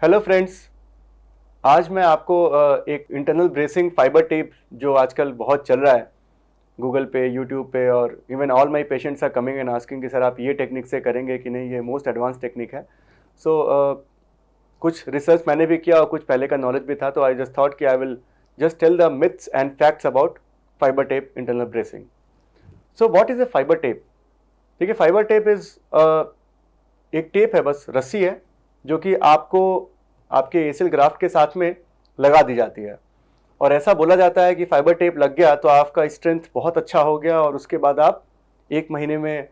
Hello friends. आज मैं आपको एक इंटरनल ब्रेसिंग फाइबर टेप जो आजकल बहुत चल रहा है गूगल पे, यूट्यूब पे, और even all my patients are coming and asking कि सर आप ये टेक्निक से करेंगे कि नहीं, ये मोस्ट एडवांस टेक्निक है। सो कुछ रिसर्च मैंने भी किया और कुछ पहले का नॉलेज भी था, तो आई जस्ट थॉट कि I will just tell the myths and facts about fibre tape internal bracing. So what is a fibre tape? देखिए, फाइबर टेप इज एक टेप है, बस रस्सी है जो कि आपको आपके एसियल ग्राफ्ट के साथ में लगा दी जाती है। और ऐसा बोला जाता है कि फाइबर टेप लग गया तो आपका स्ट्रेंथ बहुत अच्छा हो गया और उसके बाद आप 1 महीने में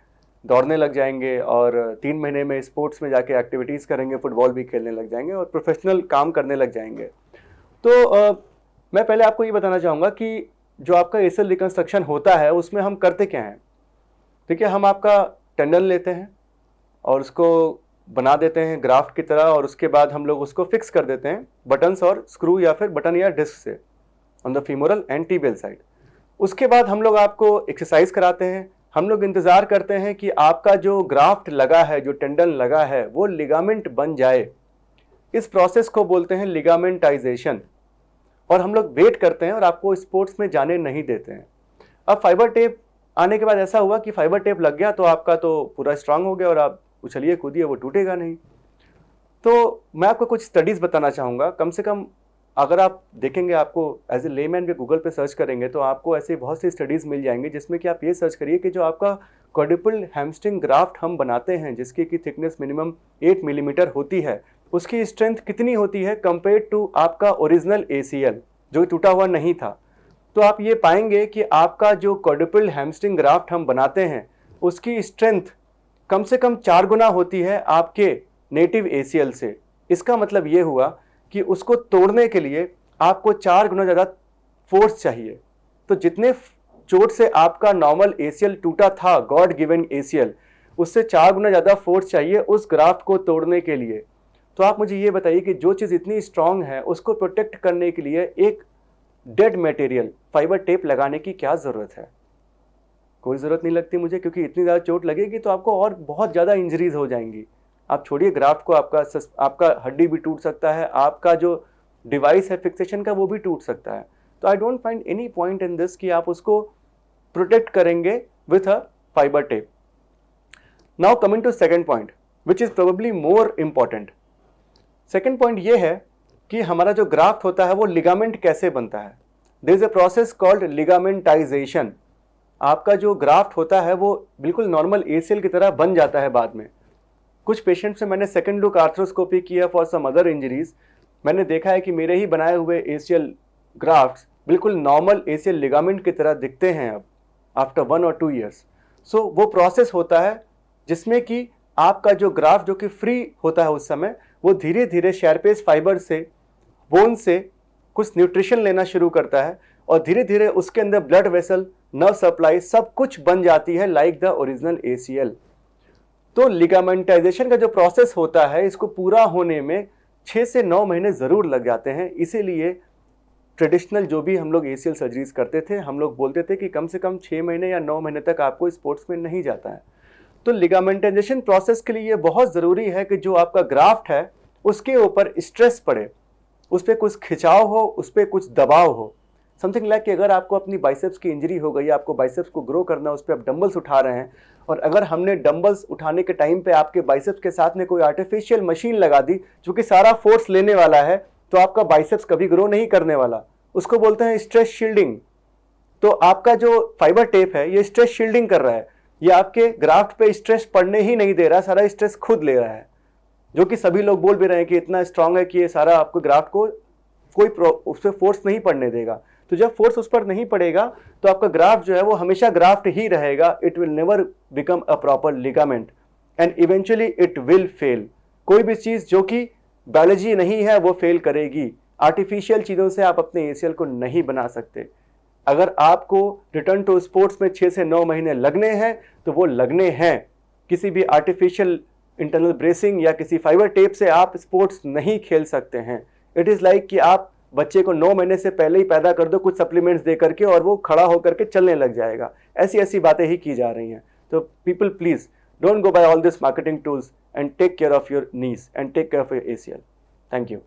दौड़ने लग जाएंगे और 3 महीने में स्पोर्ट्स में जाके एक्टिविटीज़ करेंगे, फुटबॉल भी खेलने लग जाएंगे और प्रोफेशनल काम करने लग जाएंगे। तो मैं पहले आपको ये बताना चाहूँगा कि जो आपका एसियल रिकंस्ट्रक्शन होता है उसमें हम करते क्या हैं। देखिए, हम आपका टेंडन लेते हैं और उसको बना देते हैं ग्राफ्ट की तरह, और उसके बाद हम लोग उसको फिक्स कर देते हैं बटन्स और स्क्रू या फिर बटन या डिस्क से on the femoral and tibial side. उसके बाद हम लोग आपको एक्सरसाइज कराते हैं। हम लोग इंतज़ार करते हैं कि आपका जो ग्राफ्ट लगा है, जो टेंडन लगा है, वो लिगामेंट बन जाए। इस प्रोसेस को बोलते हैं लिगामेंटाइजेशन। और हम लोग वेट करते हैं और आपको स्पोर्ट्स में जाने नहीं देते हैं। अब फाइबर टेप आने के बाद ऐसा हुआ कि फाइबर टेप लग गया तो आपका तो पूरा स्ट्रांग हो गया और आप उछलिए कूदिए, वो टूटेगा नहीं। तो मैं आपको कुछ स्टडीज़ बताना चाहूँगा। कम से कम अगर आप देखेंगे, आपको एज ए लेमैन भी गूगल पे सर्च करेंगे तो आपको ऐसी बहुत सी स्टडीज़ मिल जाएंगी जिसमें कि आप ये सर्च करिए कि जो आपका क्वाड्रुपल हैमस्ट्रिंग ग्राफ्ट हम बनाते हैं, जिसकी की थिकनेस मिनिमम 8 मिलीमीटर होती है, उसकी स्ट्रेंथ कितनी होती है कंपेयर टू आपका ओरिजिनल ACL जो टूटा हुआ नहीं था। तो आप ये पाएंगे कि आपका जो क्वाड्रुपल हैमस्ट्रिंग ग्राफ्ट हम बनाते हैं उसकी स्ट्रेंथ कम से कम 4 गुना होती है आपके नेटिव ACL से। इसका मतलब ये हुआ कि उसको तोड़ने के लिए आपको 4 गुना ज़्यादा फोर्स चाहिए। तो जितने चोट से आपका नॉर्मल ACL टूटा था, गॉड गिवन ACL, उससे 4 गुना ज़्यादा फोर्स चाहिए उस ग्राफ्ट को तोड़ने के लिए। तो आप मुझे ये बताइए कि जो चीज़ इतनी स्ट्रांग है उसको प्रोटेक्ट करने के लिए एक डेड मटेरियल फाइबर टेप लगाने की क्या ज़रूरत है? कोई ज़रूरत नहीं लगती मुझे, क्योंकि इतनी ज़्यादा चोट लगेगी तो आपको और बहुत ज़्यादा इंजरीज हो जाएंगी। आप छोड़िए ग्राफ्ट को, आपका हड्डी भी टूट सकता है, आपका जो डिवाइस है फिक्सेशन का वो भी टूट सकता है। तो I don't find any point in this कि आप उसको प्रोटेक्ट करेंगे with a fibre tape. Now coming to second point which is probably more important. Second point ये है कि हमारा जो ग्राफ्ट होता है वो लिगामेंट कैसे बनता है। There is a process called ligamentisation. आपका जो ग्राफ्ट होता है वो बिल्कुल नॉर्मल ACL की तरह बन जाता है बाद में। कुछ पेशेंट से मैंने सेकंड लुक आर्थ्रोस्कोपी किया फॉर सम अदर इंजरीज। मैंने देखा है कि मेरे ही बनाए हुए ACL ग्राफ्ट्स बिल्कुल नॉर्मल ACL लिगामेंट की तरह दिखते हैं अब आफ्टर 1 और 2 ईयर्स। सो वो प्रोसेस होता है जिसमें कि आपका जो ग्राफ्ट जो कि फ्री होता है उस समय, वो धीरे धीरे शेरपेस फाइबर से, बोन से कुछ न्यूट्रिशन लेना शुरू करता है और धीरे धीरे उसके अंदर ब्लड वेसल, नर्व सप्लाई सब कुछ बन जाती है लाइक द ओरिजिनल ACL। तो लिगामेंटाइजेशन का जो प्रोसेस होता है, इसको पूरा होने में 6 से 9 महीने ज़रूर लग जाते हैं। इसीलिए ट्रेडिशनल जो भी हम लोग ACL सर्जरीज करते थे, हम लोग बोलते थे कि कम से कम 6 महीने या 9 महीने तक आपको स्पोर्ट्स में नहीं जाता है। तो लिगामेंटाइजेशन प्रोसेस के लिए ये बहुत ज़रूरी है कि जो आपका ग्राफ्ट है उसके ऊपर स्ट्रेस पड़े, उस पर कुछ खिंचाव हो, उस पर कुछ दबाव हो। समथिंग लाइक कि अगर आपको अपनी बाइसेप्स की इंजरी हो गई, आपको बाइसेप्स को ग्रो करना है, उस पर आप डंबल्स उठा रहे हैं, और अगर हमने डंबल्स उठाने के टाइम पे आपके बाइसेप्स के साथ में कोई आर्टिफिशियल मशीन लगा दी जो कि सारा फोर्स लेने वाला है, तो आपका बाइसेप्स कभी ग्रो नहीं करने वाला। उसको बोलते हैं स्ट्रेस शील्डिंग। तो आपका जो फाइबर टेप है ये स्ट्रेस शील्डिंग कर रहा है, ये आपके ग्राफ्ट पे स्ट्रेस पड़ने ही नहीं दे रहा, सारा स्ट्रेस खुद ले रहा है। जो कि सभी लोग बोल भी रहे हैं कि इतना स्ट्रांग है कि ये सारा आपको ग्राफ्ट को कोई उस पर फोर्स नहीं पड़ने देगा। तो जब फोर्स उस पर नहीं पड़ेगा तो आपका ग्राफ्ट जो है वो हमेशा ग्राफ्ट ही रहेगा। It will never become a proper ligament and eventually it will fail. कोई भी चीज़ जो कि बायोलॉजी नहीं है वो फेल करेगी। आर्टिफिशियल चीज़ों से आप अपने ACL को नहीं बना सकते। अगर आपको रिटर्न टू स्पोर्ट्स में 6 से 9 महीने लगने हैं तो वो लगने हैं। किसी भी आर्टिफिशियल इंटरनल ब्रेसिंग या किसी फाइबर टेप से आप स्पोर्ट्स नहीं खेल सकते हैं। इट इज़ लाइक कि आप बच्चे को 9 महीने से पहले ही पैदा कर दो कुछ सप्लीमेंट्स दे करके और वो खड़ा होकर के चलने लग जाएगा। ऐसी ऐसी बातें ही की जा रही हैं। तो people please don't go by all this marketing tools and take care of your knees and take care of your ACL। Thank you.